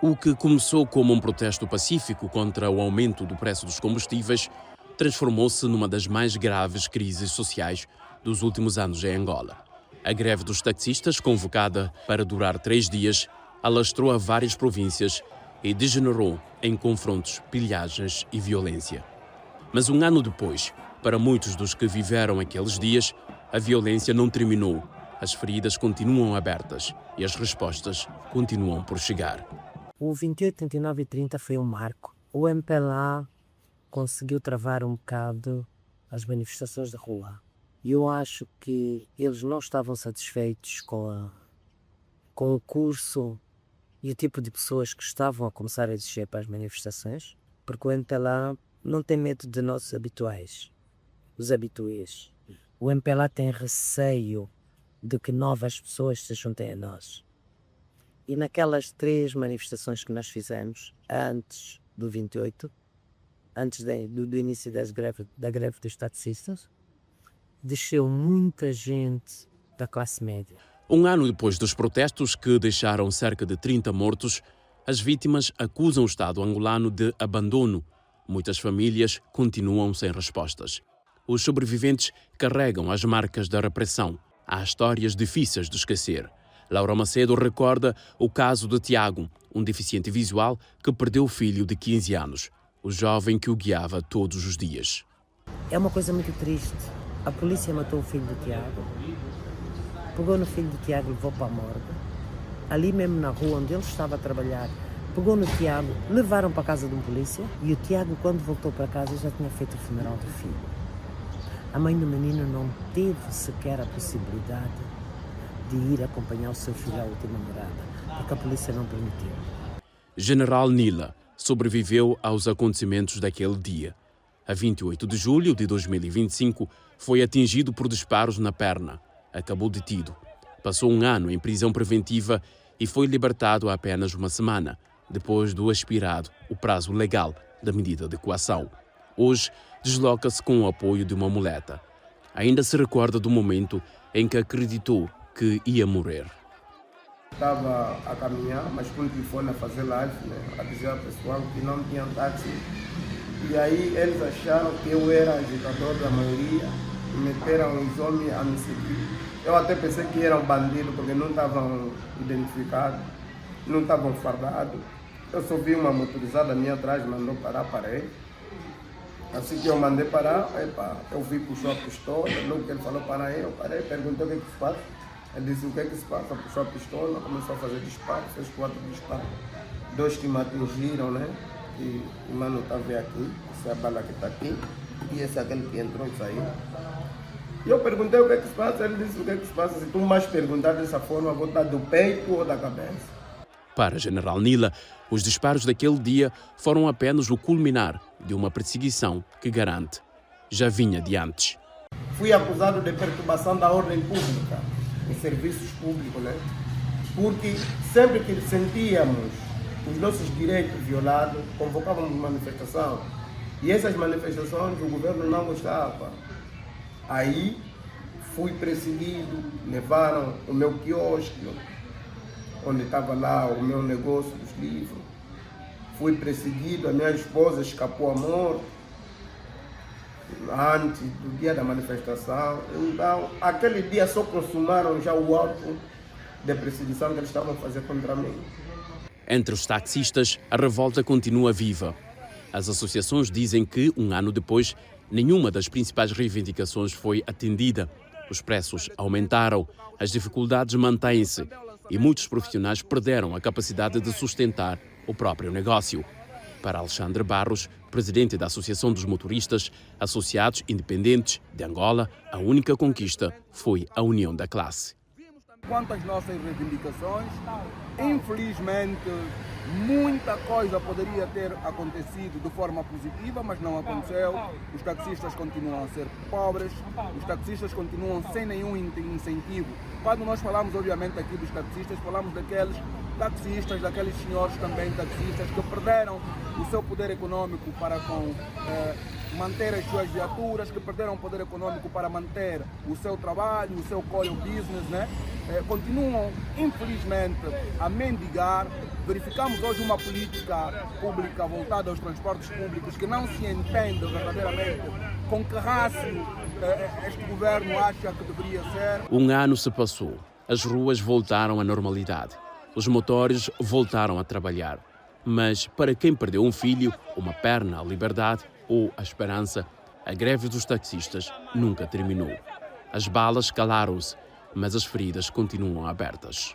O que começou como um protesto pacífico contra o aumento do preço dos combustíveis transformou-se numa das mais graves crises sociais dos últimos anos em Angola. A greve dos taxistas, convocada para durar 3 dias, alastrou a várias províncias e degenerou em confrontos, pilhagens e violência. Mas um ano depois, para muitos dos que viveram aqueles dias, a violência não terminou. As feridas continuam abertas e as respostas continuam por chegar. O 28, 39 e 30 foi um marco. O MPLA conseguiu travar um bocado as manifestações de rua. E eu acho que eles não estavam satisfeitos com o curso e o tipo de pessoas que estavam a começar a exigir para as manifestações, porque o MPLA não tem medo de nossos habituais, os habituês. O MPLA tem receio de que novas pessoas se juntem a nós. E naquelas 3 manifestações que nós fizemos, antes do 28, antes do início da greve dos taxistas, desceu muita gente da classe média. Um ano depois dos protestos que deixaram cerca de 30 mortos, as vítimas acusam o Estado angolano de abandono. Muitas famílias continuam sem respostas. Os sobreviventes carregam as marcas da repressão. Há histórias difíceis de esquecer. Laura Macedo recorda o caso de Tiago, um deficiente visual que perdeu o filho de 15 anos, o jovem que o guiava todos os dias. É uma coisa muito triste. A polícia matou o filho de Tiago, pegou no filho de Tiago e levou para a morgue. Ali mesmo na rua onde ele estava a trabalhar, pegou no Tiago, levaram para a casa de um polícia e o Tiago, quando voltou para casa, já tinha feito o funeral do filho. A mãe do menino não teve sequer a possibilidade de ir acompanhar o seu filho à última morada, porque a polícia não permitiu. General Nila sobreviveu aos acontecimentos daquele dia. A 28 de julho de 2025, foi atingido por disparos na perna. Acabou detido. Passou um ano em prisão preventiva e foi libertado há apenas uma semana, depois do expirado o prazo legal da medida de coação. Hoje, desloca-se com o apoio de uma muleta. Ainda se recorda do momento em que acreditou que ia morrer. Estava a caminhar, mas com o telefone a fazer live, a dizer ao pessoal que não tinha táxi. E aí eles acharam que eu era agitador da maioria e meteram os homens a me seguir. Eu até pensei que eram bandidos porque não estavam identificados, não estavam fardados. Eu só vi uma motorizada minha atrás, mandou parar, parei. Assim que eu mandei parar, eu vi, puxou a pistola, logo que ele falou para aí, eu parei, perguntei o que se passa. Ele disse o que se passa, puxou a pistola, começou a fazer disparo, fez 4 disparos. 2 que me atingiram, e o mano está a ver aqui, essa é a bala que está aqui, e esse é aquele que entrou e saiu. E eu perguntei o que se passa, ele disse o que se passa, se tu mais perguntar dessa forma, vou dar do peito ou da cabeça. Para General Nila, os disparos daquele dia foram apenas o culminar de uma perseguição que garante já vinha de antes. Fui acusado de perturbação da ordem pública, em serviços públicos, porque sempre que sentíamos os nossos direitos violados, convocávamos manifestação. E essas manifestações o governo não gostava. Aí fui perseguido, levaram o meu quiosque, onde estava lá o meu negócio dos livros. Fui perseguido, a minha esposa escapou à morte antes do dia da manifestação. Então, aquele dia só consumaram já o auto de perseguição que eles estavam a fazer contra mim. Entre os taxistas, a revolta continua viva. As associações dizem que, um ano depois, nenhuma das principais reivindicações foi atendida. Os preços aumentaram, as dificuldades mantêm-se e muitos profissionais perderam a capacidade de sustentar o próprio negócio. Para Alexandre Barros, presidente da Associação dos Motoristas Associados Independentes de Angola, a única conquista foi a união da classe. Quanto às nossas reivindicações, infelizmente, muita coisa poderia ter acontecido de forma positiva, mas não aconteceu. Os taxistas continuam a ser pobres, os taxistas continuam sem nenhum incentivo. Quando nós falamos, obviamente, aqui dos taxistas, falamos daqueles taxistas, daqueles senhores também taxistas que perderam o seu poder econômico para com manter as suas viaturas, que perderam poder econômico para manter o seu trabalho, o seu core business, né? Continuam, infelizmente, a mendigar. Verificamos hoje uma política pública voltada aos transportes públicos que não se entende verdadeiramente com que rácio este governo acha que deveria ser. Um ano se passou. As ruas voltaram à normalidade. Os motores voltaram a trabalhar. Mas para quem perdeu um filho, uma perna, a liberdade ou a esperança, a greve dos taxistas nunca terminou. As balas calaram-se, mas as feridas continuam abertas.